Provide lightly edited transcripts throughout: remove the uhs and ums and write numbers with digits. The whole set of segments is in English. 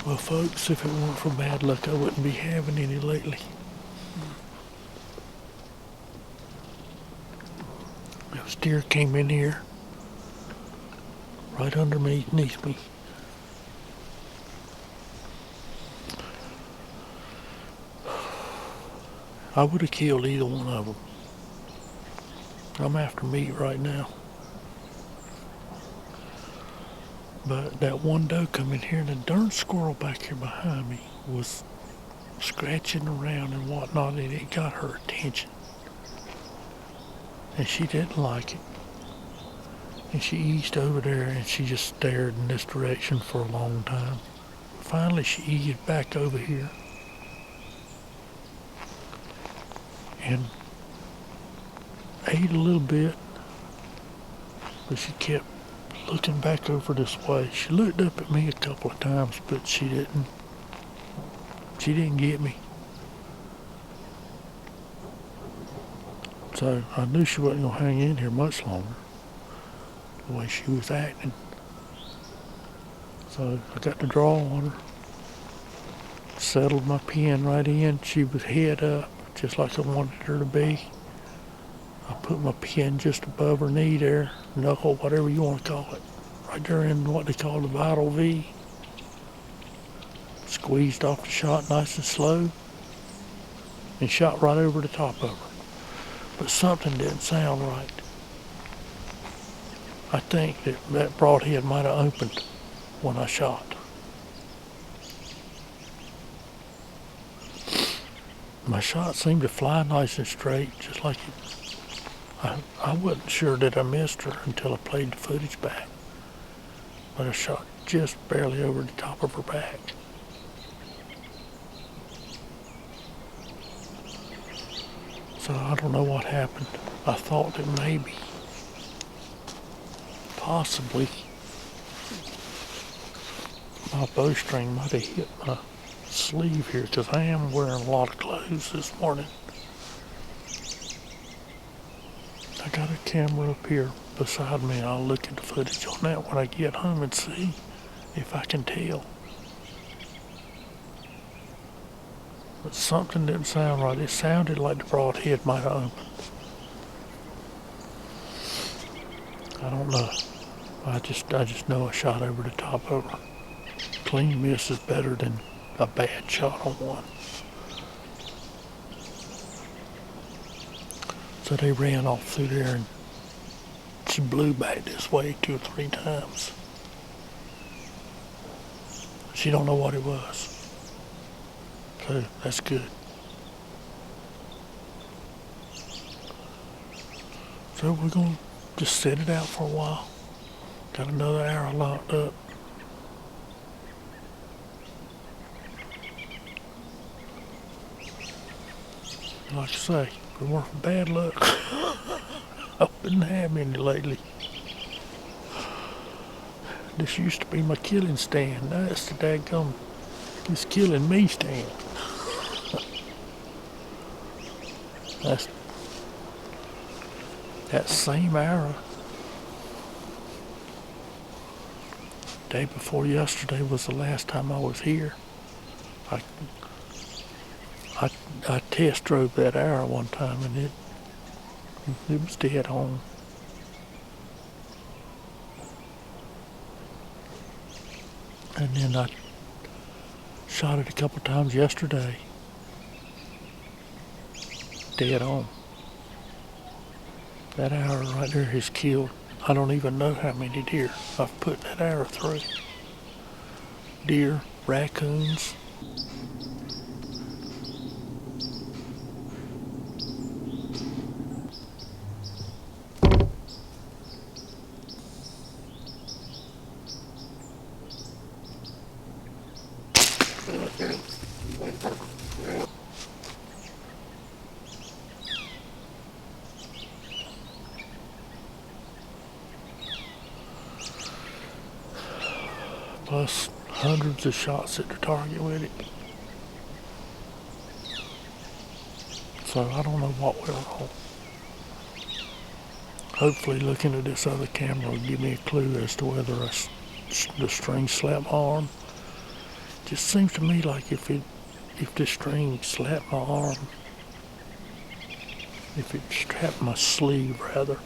Well, folks, if it weren't for bad luck, I wouldn't be having any lately. This deer came in here, right underneath me. I would have killed either one of them. I'm after meat right now. But that one doe come in here, and the darn squirrel back here behind me was scratching around and whatnot, and it got her attention. And she didn't like it. And she eased over there, and she just stared in this direction for a long time. Finally, she eased back over here. And ate a little bit, but she kept looking back over this way. She looked up at me a couple of times, but she didn't get me. So I knew she wasn't gonna hang in here much longer, the way she was acting. So I got the draw on her, settled my pin right in. She was head up, just like I wanted her to be. I put my pin just above her knee there, knuckle, whatever you want to call it, right there in what they call the vital V. Squeezed off the shot nice and slow, and shot right over the top of her. But something didn't sound right. I think that broadhead might have opened when I shot. My shot seemed to fly nice and straight, just like it. I wasn't sure that I missed her until I played the footage back. But I shot just barely over the top of her back. So I don't know what happened. I thought that maybe, possibly, my bowstring might have hit my sleeve here, because I am wearing a lot of clothes this morning. I got a camera up here beside me. I'll look at the footage on that when I get home and see if I can tell. But something didn't sound right. It sounded like the broadhead might have opened. I don't know. I just know I shot over the top of her. Clean miss is better than a bad shot on one. So they ran off through there, and she blew back this way 2 or 3 times. She don't know what it was. So that's good. So we're gonna just set it out for a while. Got another arrow locked up. Like I say, if it weren't for bad luck, I wouldn't have any lately. This used to be my killing stand. Now it's the daggum, it's killing me stand. That's that same arrow. Day before yesterday was the last time I was here. I test drove that arrow one time, and it was dead on. And then I shot it a couple times yesterday. Dead on. That arrow right there has killed, I don't even know how many deer I've put that arrow through. Deer, raccoons. Plus hundreds of shots at the target with it. So I don't know what went wrong. Hopefully looking at this other camera will give me a clue as to whether the string slapped my arm. Just seems to me like if this string slapped my arm, if it strapped my sleeve rather,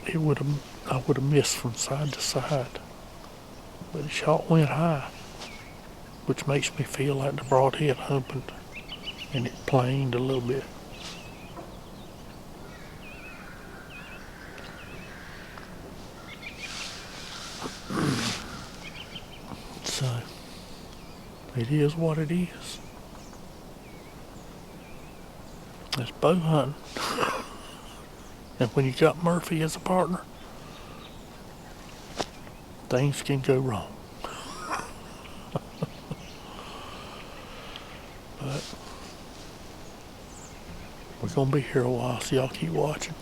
I would have missed from side to side. But the shot went high, which makes me feel like the broadhead opened and it planed a little bit. So, it is what it is. It's bow hunting. And when you got Murphy as a partner, things can go wrong. But we're going to be here a while, so y'all keep watching.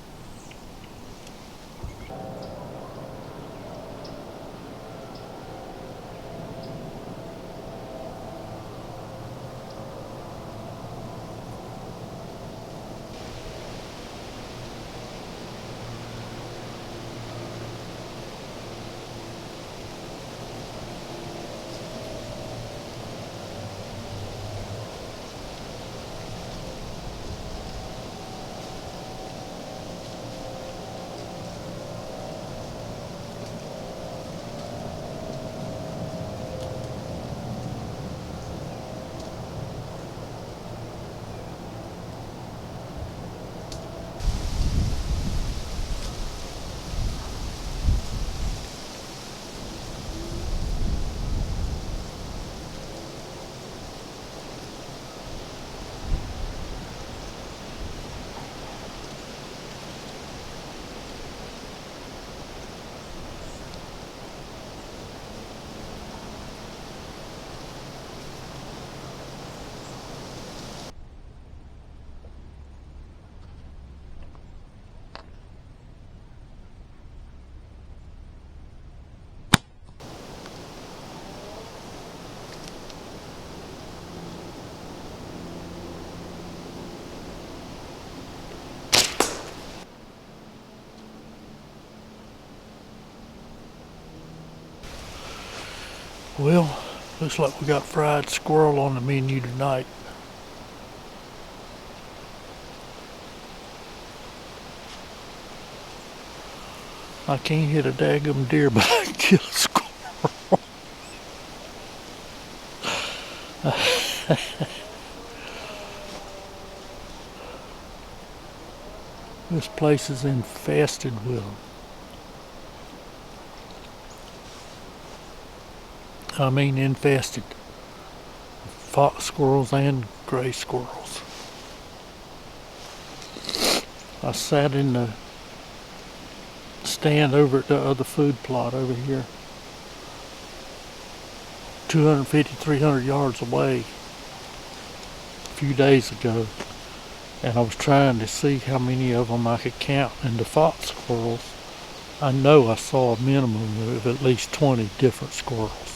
Well, looks like we got fried squirrel on the menu tonight. I can't hit a daggum deer, but I can kill a squirrel. This place is infested with them. I mean infested. Fox squirrels and gray squirrels. I sat in the stand over at the other food plot over here, 250, 300 yards away a few days ago, and I was trying to see how many of them I could count. And the fox squirrels, I know I saw a minimum of at least 20 different squirrels.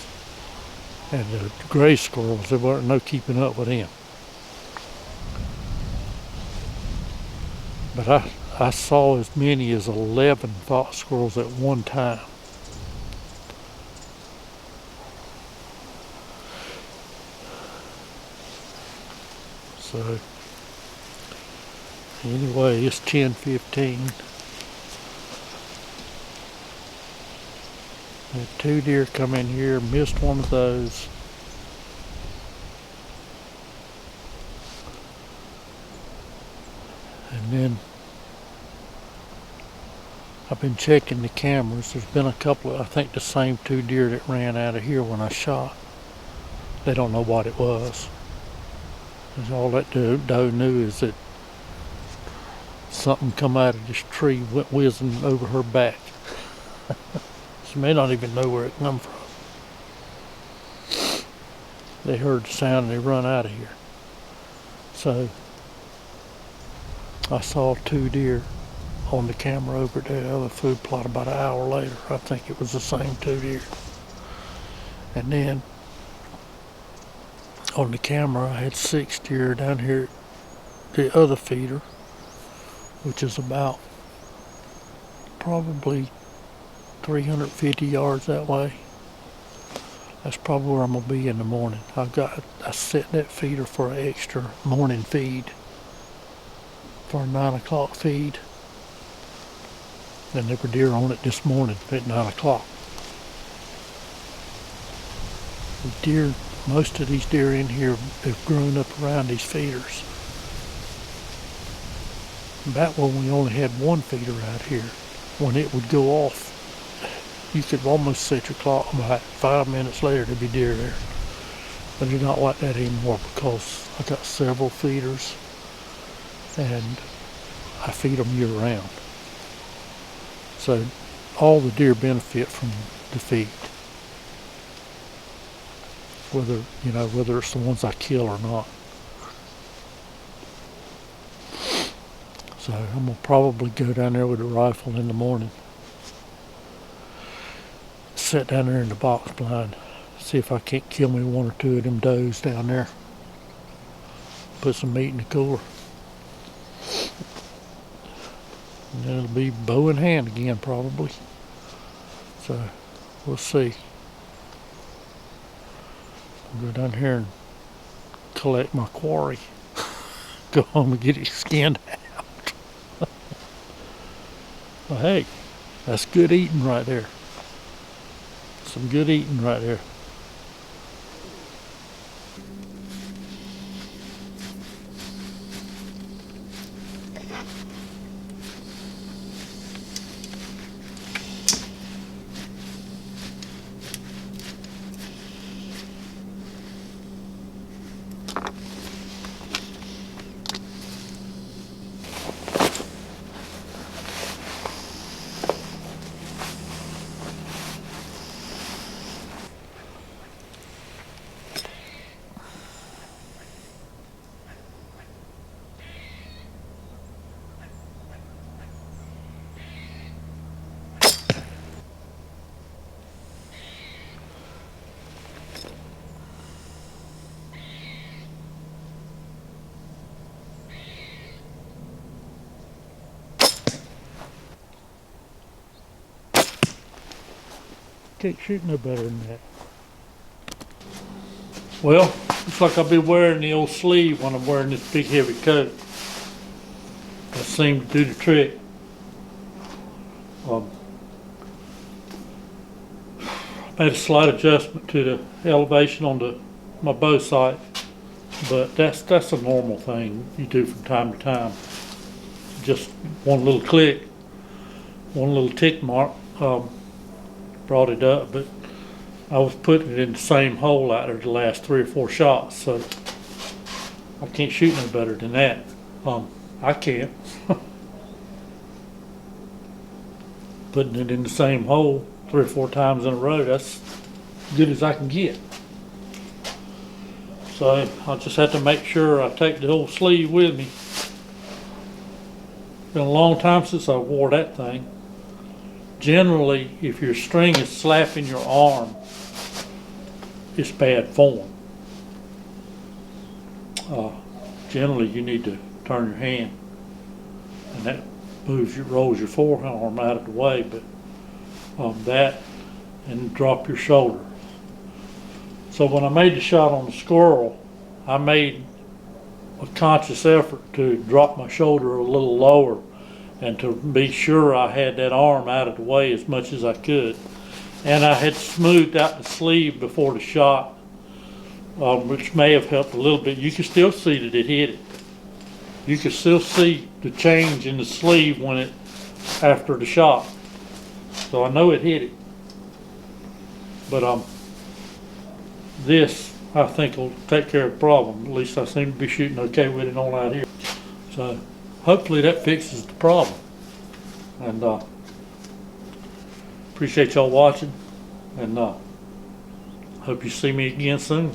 And the gray squirrels, there weren't no keeping up with them. But I saw as many as 11 fox squirrels at one time. So anyway, it's 10:15. Had 2 deer come in here, missed one of those. And then I've been checking the cameras. There's been a couple of, I think the same 2 deer that ran out of here when I shot. They don't know what it was. Because all that doe knew is that something come out of this tree, went whizzing over her back. She may not even know where it come from. They heard the sound and they run out of here. So I saw 2 deer on the camera over at the other food plot about an hour later. I think it was the same 2 deer. And then on the camera I had 6 deer down here at the other feeder, which is about probably 350 yards that way. That's probably where I'm gonna be in the morning. I set that feeder for an extra morning feed, for a 9 o'clock feed. And there were deer on it this morning at 9 o'clock. The deer, most of these deer in here have grown up around these feeders. Back when we only had one feeder out here, when it would go off, you could almost set your clock. About 5 minutes later there'd be deer there. But it's not like that anymore because I got several feeders and I feed them year round. So all the deer benefit from the feed. Whether it's the ones I kill or not. So I'm gonna probably go down there with a rifle in the morning. Sit down there in the box blind. See if I can't kill me one or two of them does down there. Put some meat in the cooler. And then it'll be bow in hand again probably. So we'll see. I'll go down here and collect my quarry. Go home and get it skinned out. Well, hey, that's good eating right there. Some good eating right there. Can't shoot no better than that. Well, looks like I'll be wearing the old sleeve when I'm wearing this big heavy coat. That seemed to do the trick. Made a slight adjustment to the elevation on my bow sight, but that's a normal thing you do from time to time. Just one little click, one little tick mark brought it up, but I was putting it in the same hole out there the last 3 or 4 shots, so I can't shoot no better than that. I can't. Putting it in the same hole 3 or 4 times in a row, that's as good as I can get. So I just have to make sure I take the whole sleeve with me. Been a long time since I wore that thing. Generally, if your string is slapping your arm, it's bad form. Generally, you need to turn your hand, and that rolls your forearm out of the way. But that, and drop your shoulder. So when I made the shot on the squirrel, I made a conscious effort to drop my shoulder a little lower and to be sure I had that arm out of the way as much as I could. And I had smoothed out the sleeve before the shot, which may have helped a little bit. You can still see that it hit it. You can still see the change in the sleeve after the shot. So I know it hit it. But this, I think, will take care of the problem. At least I seem to be shooting okay with it on out here. So hopefully that fixes the problem. And appreciate y'all watching, and hope you see me again soon.